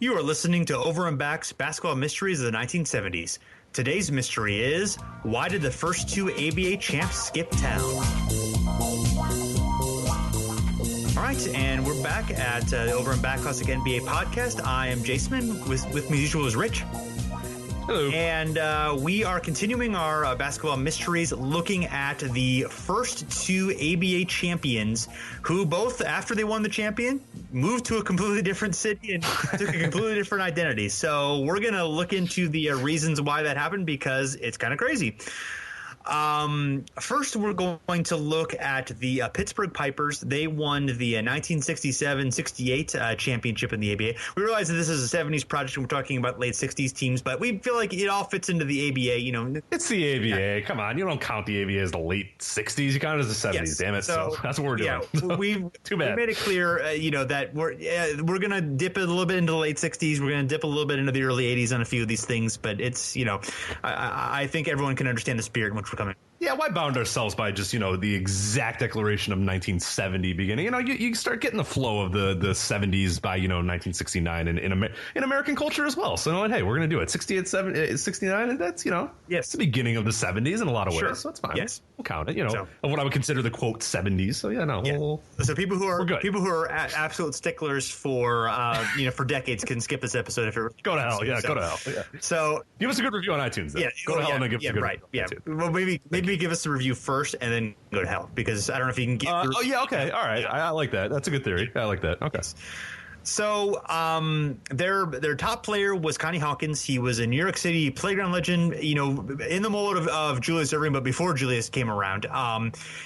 You are listening to Over and Back's Basketball Mysteries of the 1970s. Today's mystery is, why did the first two ABA champs skip town? All right, and we're back at the Over and Back Classic NBA podcast. I am Jason. With me as usual is Rich. Hello. And we are continuing our basketball mysteries, looking at the first two ABA champions who both, after they won the champion, moved to a completely different city and took a completely different identity. So we're going to look into the reasons why that happened, because it's kind of crazy. First, we're going to look at the Pittsburgh Pipers. They won the 1967-68 championship in the ABA. We realize that this is a 70s project and we're talking about late 60s teams, but we feel like it all fits into the ABA. You know, it's the ABA. Yeah. Come on, you don't count the ABA as the late 60s. You count it as the 70s. Yes. Damn it! So that's what we're doing. Yeah, too bad. We made it clear, that we're gonna dip a little bit into the late 60s. We're gonna dip a little bit into the early 80s on a few of these things, but it's I think everyone can understand the spirit in which we're coming. Yeah, why bound ourselves by just, the exact declaration of 1970 beginning? You start getting the flow of the 70s by, 1969 in American culture as well. So, hey, we're going to do it. 68, 69, and that's, yes, it's the beginning of the 70s in a lot of ways. Sure. So it's fine. Yes. We'll count it, of what I would consider the, quote, 70s. So, So people who are absolute sticklers for decades can skip this episode if it go to hell. Yeah, go to hell. Yeah. So give us a good review on iTunes. Then. Yeah, go to hell and then give us a good review. Yeah, well, maybe give us a review first and then go to hell, because I don't know if you can get. Okay, all right. I like that. That's a good theory. I like that. Okay. So their top player was Connie Hawkins. He was a New York City playground legend, in the mold of Julius Erving, but before Julius came around.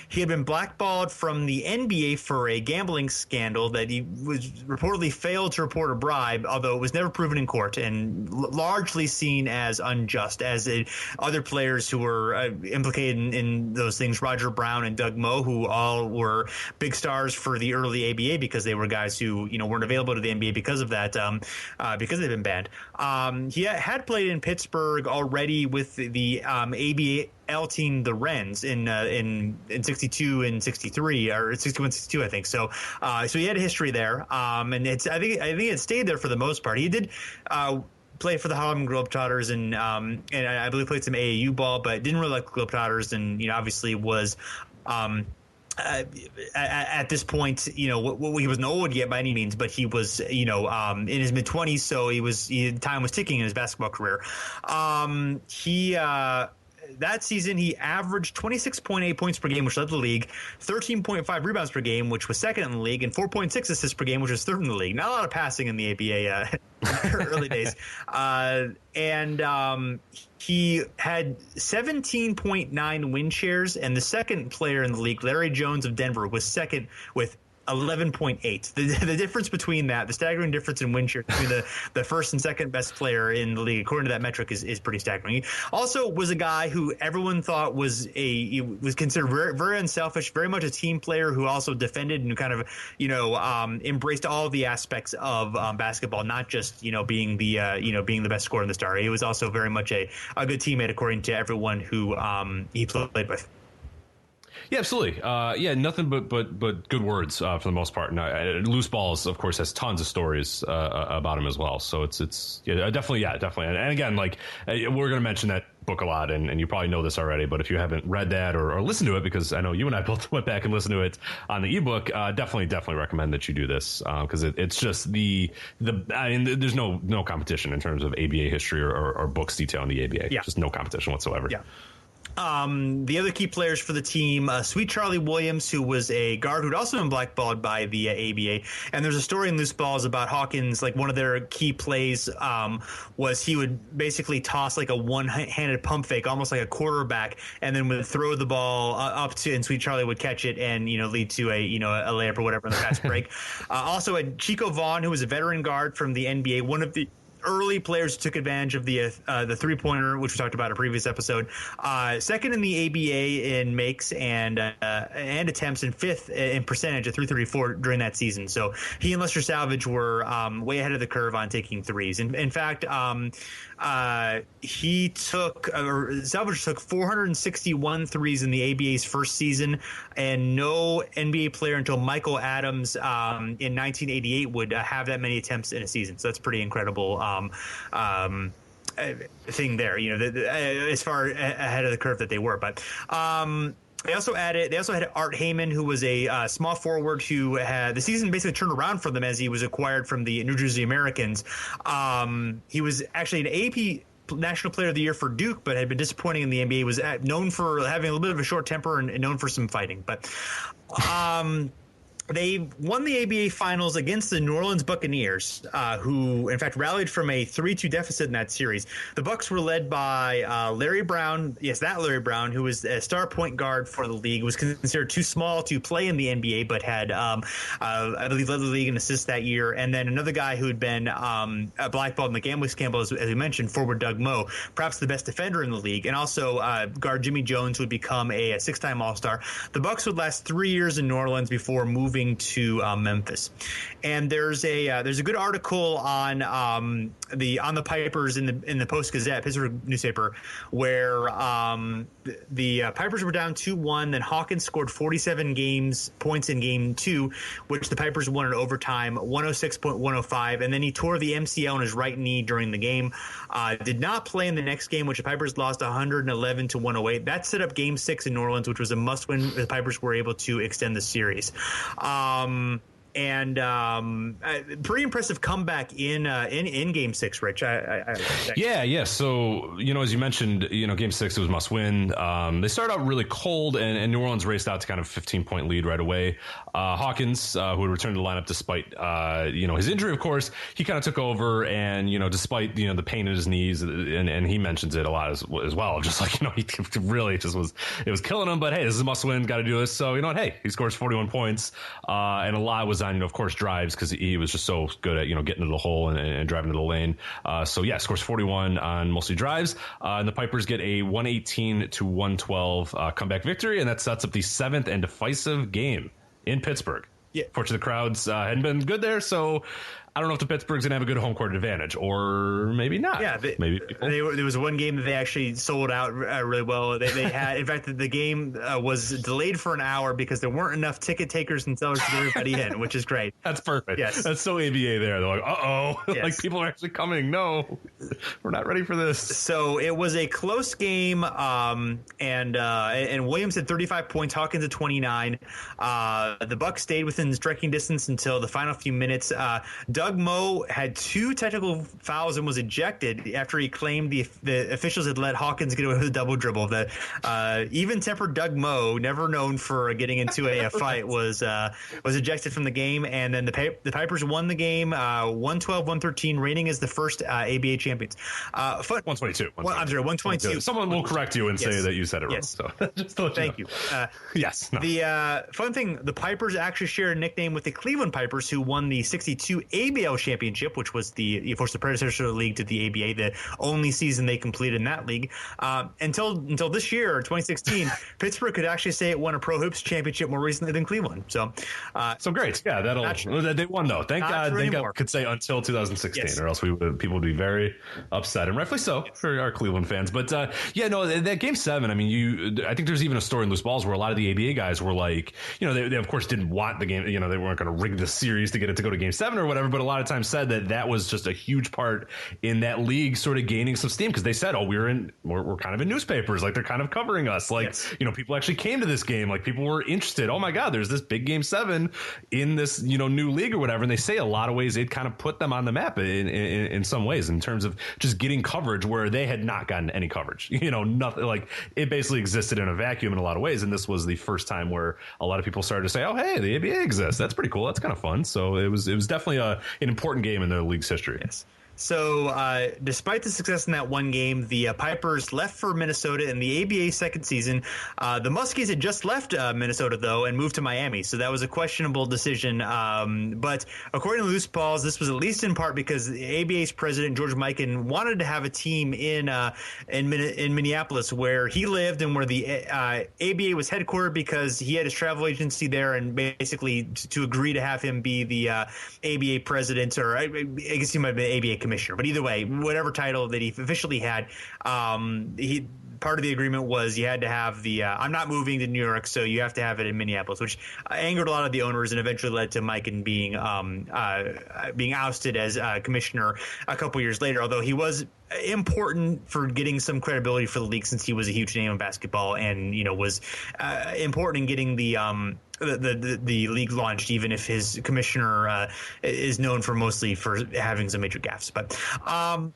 He had been blackballed from the NBA for a gambling scandal that he was reportedly failed to report a bribe, although it was never proven in court, and largely seen as unjust, as other players who were implicated in those things, Roger Brown and Doug Moe, who all were big stars for the early ABA because they were guys who, weren't available to the NBA because of that, because they've been banned. He had played in Pittsburgh already with the ABL team, the Wrens, in 62 and 63, or 61, 62, I think. So he had a history there, and I think it stayed there for the most part. He did play for the Harlem Globetrotters, and I believe played some AAU ball, but didn't really like the Globetrotters, and obviously was. At this point, he wasn't old yet by any means, but he was, in his mid-20s, so time was ticking in his basketball career. That season, he averaged 26.8 points per game, which led the league, 13.5 rebounds per game, which was second in the league, and 4.6 assists per game, which was third in the league. Not a lot of passing in the ABA early days. And he had 17.9 win shares, and the second player in the league, Larry Jones of Denver, was second with 11.8. The difference between that, the staggering difference in win share between the first and second best player in the league, according to that metric, is pretty staggering. He also was a guy who everyone thought was considered very, very unselfish, very much a team player who also defended and kind of, embraced all of the aspects of basketball, not just, being the best scorer in the star. He was also very much a good teammate, according to everyone who he played with. Yeah, absolutely. Nothing but good words for the most part. And Loose Balls, of course, has tons of stories about him as well. So it's definitely. And again, we're going to mention that book a lot, and you probably know this already, but if you haven't read that or listened to it, because I know you and I both went back and listened to it on the ebook, definitely recommend that you do this, because it's just there's no competition in terms of ABA history or books detailing the ABA. Yeah. Just no competition whatsoever. Yeah. The other key players for the team, Sweet Charlie Williams, who was a guard who'd also been blackballed by the ABA. And there's a story in Loose Balls about Hawkins, one of their key plays was he would basically toss a one-handed pump fake, almost like a quarterback, and then would throw the ball up to, and Sweet Charlie would catch it and, lead to a layup or whatever in the fast break. Also, Chico Vaughn, who was a veteran guard from the NBA, one of the early players who took advantage of the 3-pointer, which we talked about in a previous episode. Second in the ABA in makes and attempts, and fifth in percentage at 334 during that season. So he and Lester Salvage were way ahead of the curve on taking threes. In fact, Salvage took 461 threes in the ABA's first season, and no NBA player until Michael Adams in 1988 would have that many attempts in a season. So that's pretty incredible thing there, as far ahead of the curve that they were. But they also had Art Heyman, who was a small forward who had the season basically turned around for them as he was acquired from the New Jersey Americans. He was actually an AP National Player of the Year for Duke, but had been disappointing in the NBA. Was known for having a little bit of a short temper and known for some fighting. But they won the ABA finals against the New Orleans Buccaneers, who, in fact, rallied from a 3-2 deficit in that series. The Bucs were led by Larry Brown. Yes, that Larry Brown, who was a star point guard for the league, was considered too small to play in the NBA, but had, I believe, led the league in assists that year. And then another guy who had been blackballed in the gambling scandal, as we mentioned, forward Doug Moe, perhaps the best defender in the league. And also guard Jimmy Jones would become a 6-time All-Star. The Bucs would last 3 years in New Orleans before moving to Memphis. And there's a good article on the Pipers in the Post-Gazette, Pittsburgh newspaper, where the Pipers were down 2-1. Then Hawkins scored 47 points in game 2, which the Pipers won in overtime, 106.105. And then he tore the MCL in his right knee during the game. Did not play in the next game, which the Pipers lost 111-108. That set up game 6 in New Orleans, which was a must-win. The Pipers were able to extend the series. Pretty impressive comeback in game 6, Rich. Yeah. So, as you mentioned, game 6, it was must win. They started out really cold, and New Orleans raced out to kind of a 15-point lead right away. Hawkins, who had returned to the lineup despite, his injury, of course, he kind of took over, and, despite, the pain in his knees, and he mentions it a lot as well, just like, he really just it was killing him, but hey, this is a must win, got to do this. So, hey, he scores 41 points, and a lot was on, of course, drives, because he was just so good at, getting to the hole and driving to the lane. Scores 41 on mostly drives. And the Pipers get a 118-112 comeback victory, and that sets up the 7th and decisive game in Pittsburgh. Yeah. Fortunately, the crowds hadn't been good there, so I don't know if the Pittsburgh's going to have a good home court advantage, or maybe not. Yeah, maybe there was one game that they actually sold out really well. They had, in fact, the game was delayed for an hour because there weren't enough ticket takers and sellers to get everybody in, which is great. That's perfect. Yes, that's so ABA there. They're like, yes. Like people are actually coming. No, we're not ready for this. So it was a close game, and Williams had 35 points, Hawkins had 29. The Bucs stayed within striking distance until the final few minutes. Doug Moe had 2 technical fouls and was ejected after he claimed the officials had let Hawkins get away with a double dribble. The even-tempered Doug Moe, never known for getting into a fight, was ejected from the game. And then the Pipers won the game 112-113, reigning as the first ABA champions. 122. I'm sorry, 122. Someone will correct you and say that you said it wrong. Yes. So just to let Thank you. Yes. No. The fun thing, the Pipers actually shared a nickname with the Cleveland Pipers, who won the 62 ABL championship, which was the predecessor of the league to the ABA, the only season they completed in that league. Until this year, 2016, Pittsburgh could actually say it won a Pro Hoops championship more recently than Cleveland. So great. Yeah, they won though. Thank God could say until 2016, yes. Or else people would be very upset, and rightfully so for our Cleveland fans. But that game 7. I mean, I think there's even a story in Loose Balls where a lot of the ABA guys were like, they of course didn't want the game. They weren't going to rig the series to get it to go to game 7 or whatever. But a lot of times said that was just a huge part in that league sort of gaining some steam, because they said, we're kind of in newspapers, like they're kind of covering us, like, yes. People actually came to this game, like people were interested. Oh my God, there's this big game 7 in this new league or whatever. And they say a lot of ways it kind of put them on the map in some ways in terms of just getting coverage where they had not gotten any coverage. Nothing, like it basically existed in a vacuum in a lot of ways. And this was the first time where a lot of people started to say, oh hey, the ABA exists. That's pretty cool. That's kind of fun. So it was definitely an important game in the league's history. Yes. So despite the success in that one game, the Pipers left for Minnesota in the ABA second season. The Muskies had just left Minnesota, though, and moved to Miami. So that was a questionable decision. But according to Loose Balls, this was at least in part because the ABA's president, George Mikan, wanted to have a team in Minneapolis where he lived and where the ABA was headquartered, because he had his travel agency there, and basically to agree to have him be the ABA president, or I guess he might have been ABA commissioner, but either way, whatever title that he officially had, part of the agreement was you had to have the I'm not moving to New York, so you have to have it in Minneapolis, which angered a lot of the owners and eventually led to Mikan being ousted as commissioner a couple years later, although he was important for getting some credibility for the league since he was a huge name in basketball and was important in getting the league launched, even if his commissioner is known for mostly for having some major gaffes. But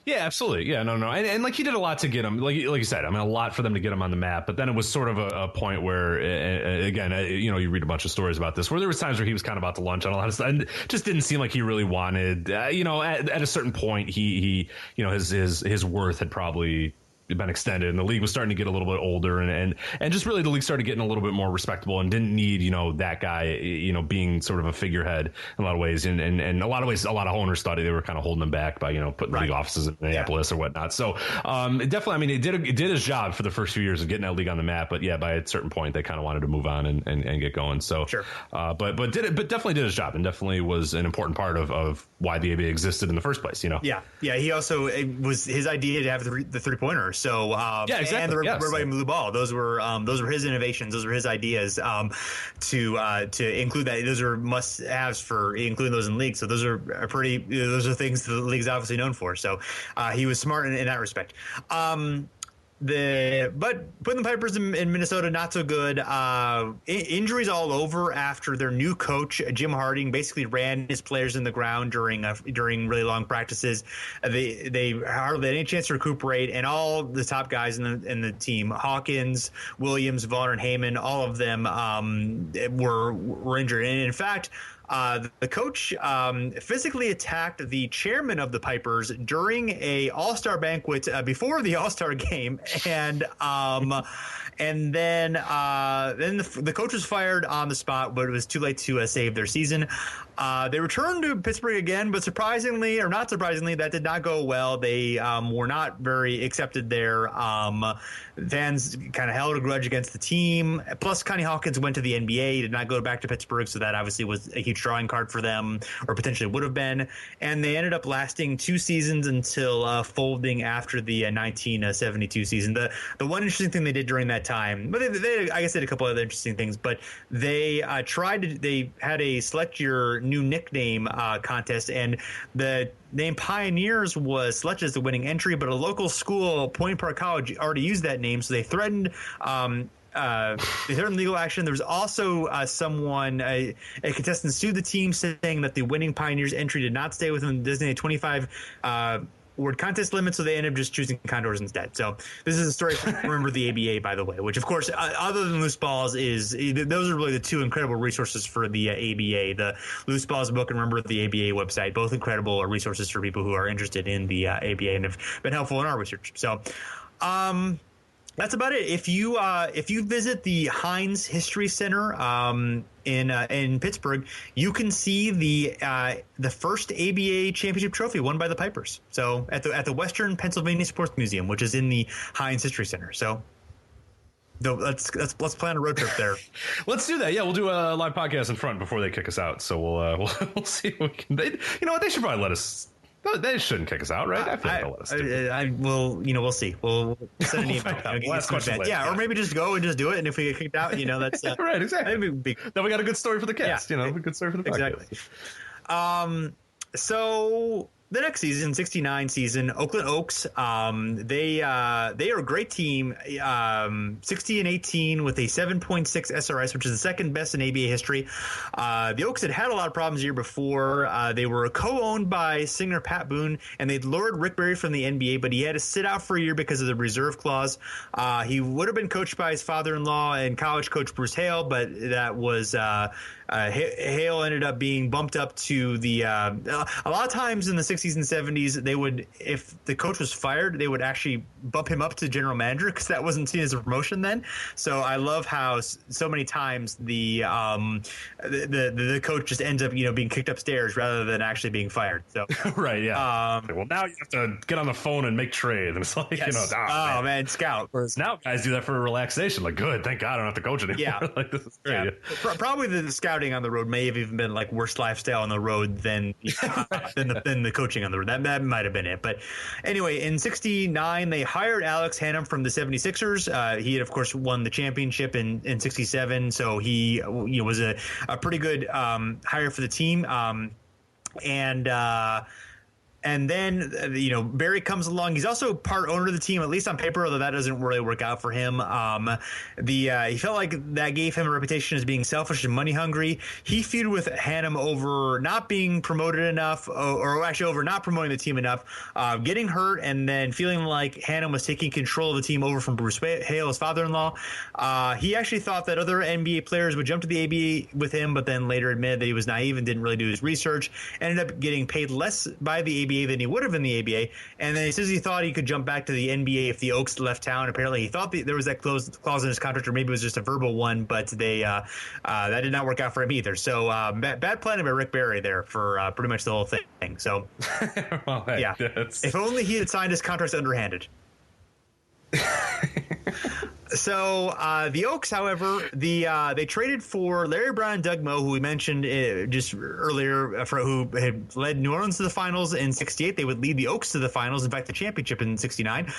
yeah, absolutely, yeah, no, and like he did a lot to get him, like you said, I mean, a lot for them to get him on the map. But then it was sort of a point where, again, you read a bunch of stories about this, where there was times where he was kind of about to lunch on a lot of stuff, and just didn't seem like he really wanted. At a certain point, he his worth had probably been extended, and the league was starting to get a little bit older, and just really the league started getting a little bit more respectable, and didn't need that guy being sort of a figurehead in a lot of ways, and a lot of ways a lot of owners thought they were kind of holding them back by putting league offices in Minneapolis or whatnot. So definitely, I mean, it did his job for the first few years of getting that league on the map, but yeah, by a certain point they kind of wanted to move on and get going. So sure. But definitely did his job, and definitely was an important part of why the ABA existed in the first place. Yeah. He also, it was his idea to have the 3-pointer. So yeah, exactly. And the red blue ball. Those were his innovations. Those were his ideas to include that. Those are must-haves for including those in league. So those are those are things the league's obviously known for. So he was smart in that respect. But putting the Pipers in Minnesota, not so good. Injuries all over after their new coach, Jim Harding, basically ran his players in the ground during really long practices. They hardly had any chance to recuperate, and all the top guys in the team, Hawkins, Williams, Vaughn, and Heyman, all of them were injured. And in fact, the coach physically attacked the chairman of the Pipers during a All-Star banquet before the All-Star game, and then the coach was fired on the spot, but it was too late to save their season. They returned to Pittsburgh again, but surprisingly, or not surprisingly, that did not go well. They were not very accepted there. Fans kind of held a grudge against the team. Plus, Connie Hawkins went to the NBA, did not go back to Pittsburgh, so that obviously was a huge drawing card for them, or potentially would have been. And they ended up lasting 2 seasons until folding after the 1972 season. The one interesting thing they did during that time, but they I guess they did a couple other interesting things, but they they had a select your new nickname contest, and the name Pioneers was selected as the winning entry, but a local school, Point Park College, already used that name, so they threatened legal action. There was also a contestant sued the team, saying that the winning Pioneers entry did not stay within the designated 25 word contest limit, so they ended up just choosing Condors instead. So this is a story from Remember the ABA, by the way, which of course, other than Loose Balls, those are really the two incredible resources for the ABA, the Loose Balls book and Remember the ABA website, both incredible resources for people who are interested in the ABA and have been helpful in our research. So that's about it. If you visit the Heinz History Center in Pittsburgh, you can see the first ABA championship trophy won by the Pipers. So at the Western Pennsylvania Sports Museum, which is in the Heinz History Center. So let's plan a road trip there. Let's do that. Yeah, we'll do a live podcast in front before they kick us out. So we'll see what we can. They should probably let us. They shouldn't kick us out, right? I feel like they'll let us do it. We'll see. We'll send an email. Last question. Yeah, or maybe just go and just do it. And if we get kicked out, that's right. Exactly. Then we got a good story for the cast. A good story for the podcast. Exactly. So the next season, 69 season, Oakland Oaks, they are a great team, 60-18 with a 7.6 SRS, which is the second best in ABA history. The Oaks had a lot of problems the year before. They were co-owned by singer Pat Boone, and they'd lured Rick Barry from the NBA, but he had to sit out for a year because of the reserve clause. He would have been coached by his father-in-law and college coach Bruce Hale, but that was Hale ended up being bumped up to the a lot of times in the 60s 60s and 70s, they would, if the coach was fired, they would actually bump him up to general manager because that wasn't seen as a promotion then. So I love how so many times the coach just ends up, being kicked upstairs rather than actually being fired. So right, yeah. Well, now you have to get on the phone and make trades, and it's like, yes. Man, scout. Whereas now guys do that for relaxation. Like, good, thank God I don't have to coach anymore. Yeah, like, this is great. Yeah. Probably the scouting on the road may have even been like worse lifestyle on the road than the coaching on the road. That might have been it. But anyway, in 69, they hired Alex Hannum from the 76ers. He had, of course, won the championship in 67. So he was a pretty good hire for the team. And then, Barry comes along. He's also part owner of the team, at least on paper, although that doesn't really work out for him. He felt like that gave him a reputation as being selfish and money hungry. He feuded with Hannum over not being promoted enough, or actually over not promoting the team enough, getting hurt, and then feeling like Hannum was taking control of the team over from Bruce Hale, his father-in-law. He actually thought that other NBA players would jump to the ABA with him, but then later admitted that he was naive and didn't really do his research. Ended up getting paid less by the ABA than he would have in the ABA, and then he says he thought he could jump back to the NBA if the Oaks left town. Apparently, he thought there was that clause in his contract, or maybe it was just a verbal one, but that did not work out for him either. So bad planning by Rick Barry there for pretty much the whole thing. So, well, hey, yeah, if only he had signed his contracts underhanded. So the Oaks, however, they traded for Larry Brown and Doug Moe, who we mentioned just earlier, who had led New Orleans to the finals in 68. They would lead the Oaks to the finals, in fact, the championship in 69.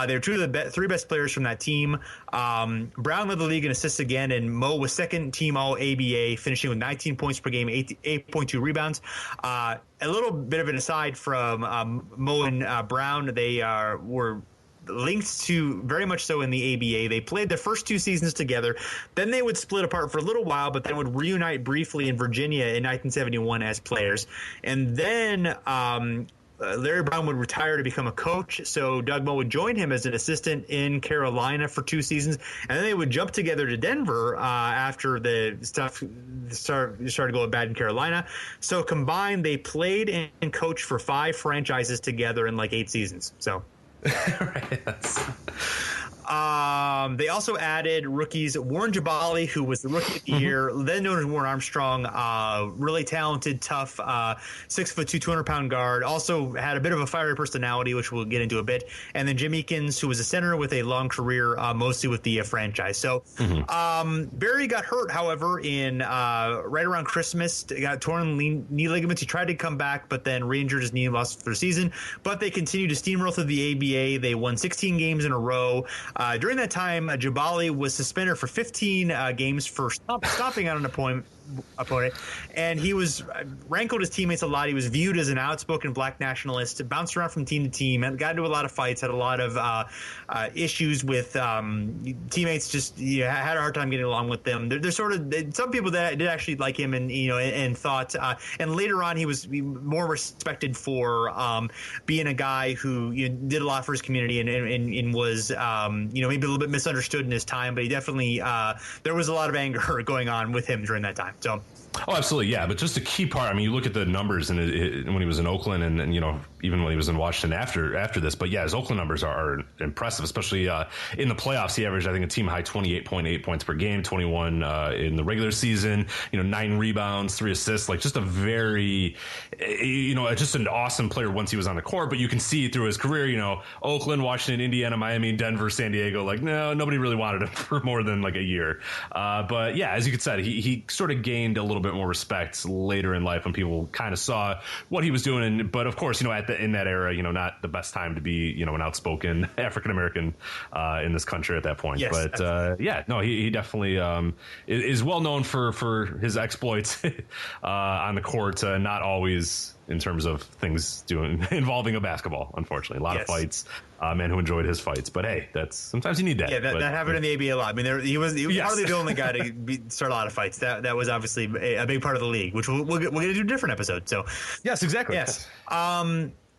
They were two of the three best players from that team. Brown led the league in assists again, and Moe was second team All-ABA, finishing with 19 points per game, 8.2 rebounds. A little bit of an aside from Moe and Brown, they were linked to very much so in the ABA. They played their first two seasons together. Then they would split apart for a little while, but then would reunite briefly in Virginia in 1971 as players. And then Larry Brown would retire to become a coach, so Doug Moe would join him as an assistant in Carolina for 2 seasons, and then they would jump together to Denver after the stuff started going bad in Carolina. So combined, they played and coached for 5 franchises together in like 8 seasons. So. Right, they also added rookies Warren Jabali, who was the rookie of the year, then known as Warren Armstrong, really talented, tough, 6'2", 200-pound guard. Also had a bit of a fiery personality, which we'll get into a bit. And then Jim Eakins, who was a center with a long career, mostly with the franchise. So Barry got hurt, however, in right around Christmas. Got torn knee ligaments. He tried to come back, but then re-injured his knee and lost for the season. But they continued to steamroll through the ABA. They won 16 games in a row. During that time, Jabali was suspended for 15 games for stopping on an opponent, and he was rankled his teammates a lot. He was viewed as an outspoken black nationalist, bounced around from team to team, and got into a lot of fights, had a lot of issues with teammates, just had a hard time getting along with them. There's sort of some people that did actually like him, and thought, and later on he was more respected for being a guy who did a lot for his community and was maybe a little bit misunderstood in his time, but he definitely there was a lot of anger going on with him during that time. So. Oh, absolutely, yeah. But just a key part. I mean, you look at the numbers and when he was in Oakland, and even when he was in Washington after this. But yeah, his Oakland numbers are impressive, especially in the playoffs. He averaged, I think, a team high 28.8 points per game, 21 in the regular season. 9 rebounds, 3 assists. Like just a very, just an awesome player once he was on the court. But you can see through his career, Oakland, Washington, Indiana, Miami, Denver, San Diego. Like no, nobody really wanted him for more than like a year. But yeah, as you could say, he sort of gained a little bit more respect later in life when people kind of saw what he was doing. But of course, in that era, not the best time to be, an outspoken African American in this country at that point. Yes, but he definitely is well known for his exploits on the court. Not always in terms of things involving a basketball. Unfortunately, a lot of fights. Man who enjoyed his fights, but hey, sometimes you need that. Yeah, that happened in the ABA a lot. I mean, he was hardly the only guy to start a lot of fights. That was obviously a big part of the league, which we're going to do a different episode. So yes, exactly. Yes.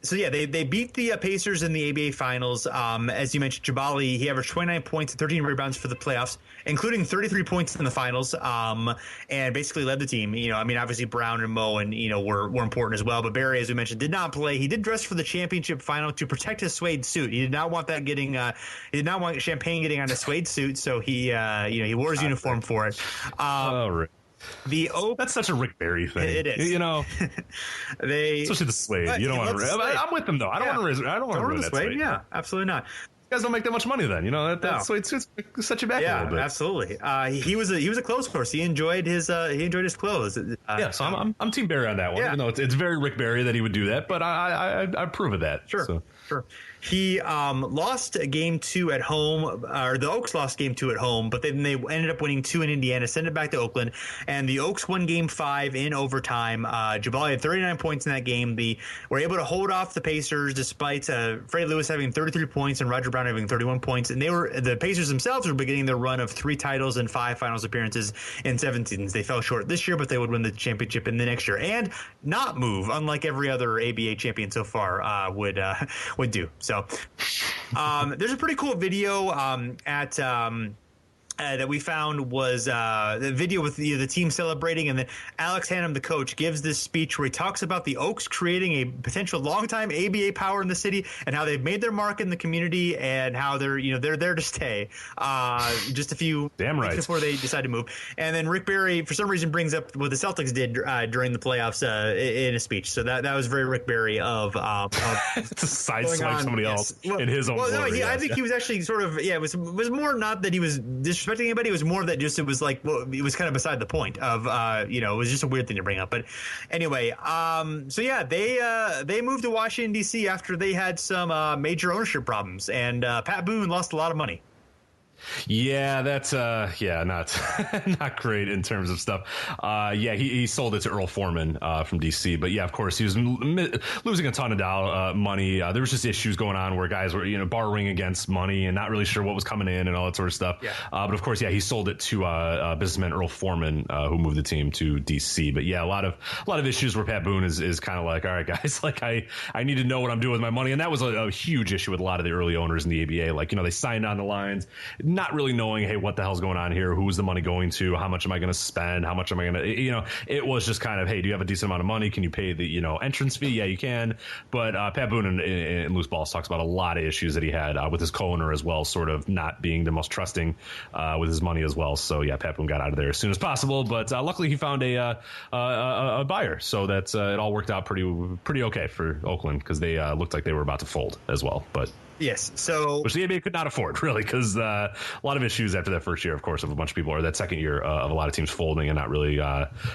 So yeah, they beat the Pacers in the ABA Finals. As you mentioned, Jabali, he averaged 29 points and 13 rebounds for the playoffs, including 33 points in the finals. And basically led the team. Obviously Brown and Mo and were important as well. But Barry, as we mentioned, did not play. He did dress for the championship final to protect his suede suit. He did not want that getting. He did not want champagne getting on a suede suit, so he wore his uniform for it. Right. The Oaks, that's such a Rick Barry thing. It is. Especially the suede. You don't want to. I'm with them though. I don't want to raise. I don't want to ruin that suede. Yeah, absolutely not. You guys don't make that much money then. That suede suits set you back a little bit. Absolutely. He was a clothes horse. He enjoyed his clothes. So I'm Team Barry on that one. Even though it's very Rick Barry that he would do that, but I approve of that. Sure. He lost game 2 at home, or the Oaks lost game 2 at home, but then they ended up winning 2 in Indiana, sent it back to Oakland, and the Oaks won game 5 in overtime. Jabali had 39 points in that game. They were able to hold off the Pacers despite Freddie Lewis having 33 points and Roger Brown having 31 points. And the Pacers themselves were beginning their run of 3 titles and 5 finals appearances in 7 seasons. They fell short this year, but they would win the championship in the next year and not move, unlike every other ABA champion so far would do. So there's a pretty cool video that we found was the video with the team celebrating, and then Alex Hannum, the coach, gives this speech where he talks about the Oaks creating a potential long-time ABA power in the city and how they've made their mark in the community and how they're there to stay. Just a few weeks before they decide to move, and then Rick Barry for some reason brings up what the Celtics did during the playoffs in a speech. So that was very Rick Barry of to sideswipe somebody else in his own. I think he was actually sort of it was more not that he was disrespecting anybody. It was more that just it was like it was kind of beside the point of it was just a weird thing to bring up. But anyway, they moved to Washington D.C. after they had some major ownership problems, and Pat Boone lost a lot of money. Yeah, that's not great in terms of stuff. He sold it to Earl Foreman from DC, but of course he was losing a ton of money. There was just issues going on where guys were borrowing against money and not really sure what was coming in and all that sort of stuff. But of course, he sold it to businessman Earl Foreman, who moved the team to DC. But a lot of issues where Pat Boone is kind of like, all right, guys, like I need to know what I'm doing with my money, and that was a huge issue with a lot of the early owners in the ABA. Like they signed on the lines, not really knowing, hey, what the hell's going on here? Who's the money going to? How much am I going to spend? How much am I going to, it was just kind of, hey, do you have a decent amount of money? Can you pay the, entrance fee? Yeah, you can. But Pat Boone in Loose Balls talks about a lot of issues that he had with his co-owner as well, sort of not being the most trusting with his money as well. So Pat Boone got out of there as soon as possible. But luckily he found a buyer. So that's it all worked out pretty okay for Oakland, because they looked like they were about to fold as well. But yes, so which the ABA could not afford, really, because a lot of issues after that first year, of course, of a bunch of people, or that second year of a lot of teams folding and not really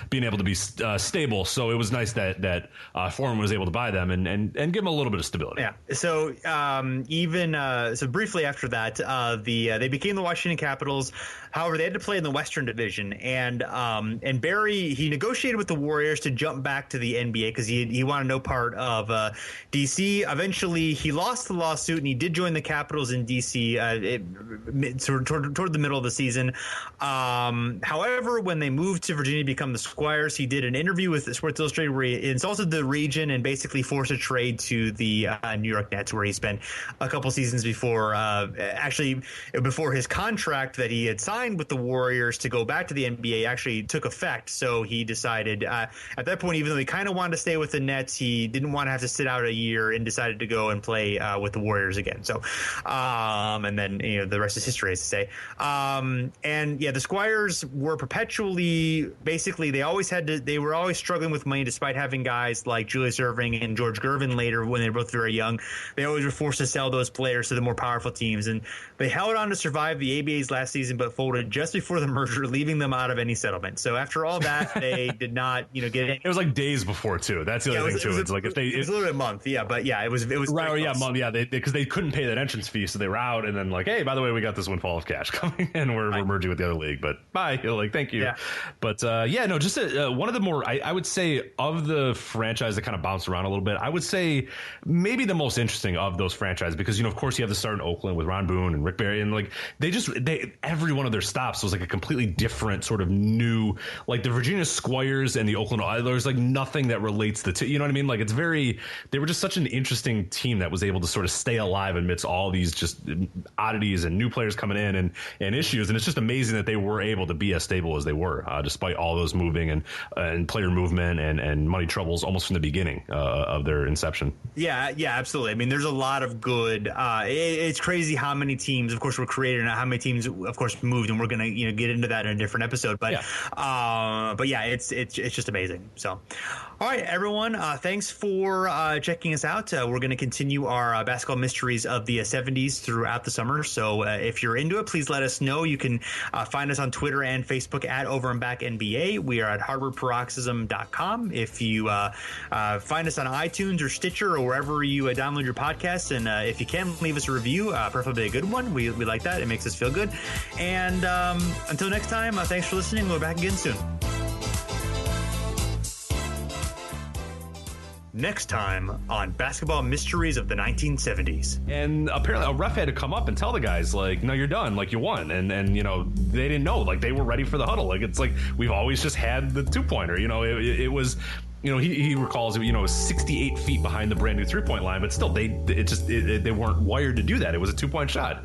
being able to be stable. So it was nice that Foreman was able to buy them and give them a little bit of stability. Yeah. So so briefly after that, they became the Washington Capitals. However, they had to play in the Western Division, and Barry, he negotiated with the Warriors to jump back to the NBA because he wanted no part of DC. Eventually, he lost the lawsuit and he did join the Capitals in DC toward the middle of the season. However, when they moved to Virginia to become the Squires, he did an interview with Sports Illustrated where he insulted the region and basically forced a trade to the New York Nets, where he spent a couple seasons before his contract that he had signed with the Warriors to go back to the NBA actually took effect. So he decided at that point, even though he kind of wanted to stay with the Nets, he didn't want to have to sit out a year and decided to go and play with the Warriors again. So, and then the rest is history, as to say. The Squires were perpetually, basically, they were always struggling with money, despite having guys like Julius Erving and George Gervin later when they were both very young. They always were forced to sell those players to the more powerful teams, and they held on to survive the ABA's last season, but folded just before the merger, leaving them out of any settlement. So after all that, they did not, get any. It was like days before too. That's the other thing too. It's like it was a little bit a month, but it was right, month, because they couldn't pay that entrance fee, so they were out, and then like, hey, by the way, we got this windfall of cash coming, and we're merging with the other league, but bye, thank you. Yeah. But just one of the more, I would say, of the franchise that kind of bounced around a little bit, I would say maybe the most interesting of those franchises, because of course you have the start in Oakland with Ron Boone and Rick Barry, and like every one of their their stops was like a completely different sort of new, like the Virginia Squires and the Oakland, there's like nothing that relates the two, you know what I mean? Like they were just such an interesting team that was able to sort of stay alive amidst all these just oddities and new players coming in and issues. And it's just amazing that they were able to be as stable as they were, despite all those moving and player movement and money troubles almost from the beginning of their inception. Yeah, absolutely. I mean, there's a lot of good. It's crazy how many teams, of course, were created and how many teams, of course, moved, and we're gonna get into that in a different episode. But it's just amazing. So, all right, everyone, thanks for checking us out. We're gonna continue our basketball mysteries of the 70s throughout the summer. So if you're into it, please let us know. You can find us on Twitter and Facebook at Over and Back NBA. We are at HarvardParoxysm.com. If you find us on iTunes or Stitcher or wherever you download your podcasts, and if you can, leave us a review, preferably a good one. We like that. It makes us feel good. And until next time, thanks for listening. We'll be back again soon. Next time on Basketball Mysteries of the 1970s. And apparently a ref had to come up and tell the guys, like, no, you're done, like, you won. And they didn't know, like, they were ready for the huddle. Like, it's like we've always just had the 2-pointer. It was, he recalls, it was 68 feet behind the brand new 3-point line, but still they weren't wired to do that. It was a 2-point shot.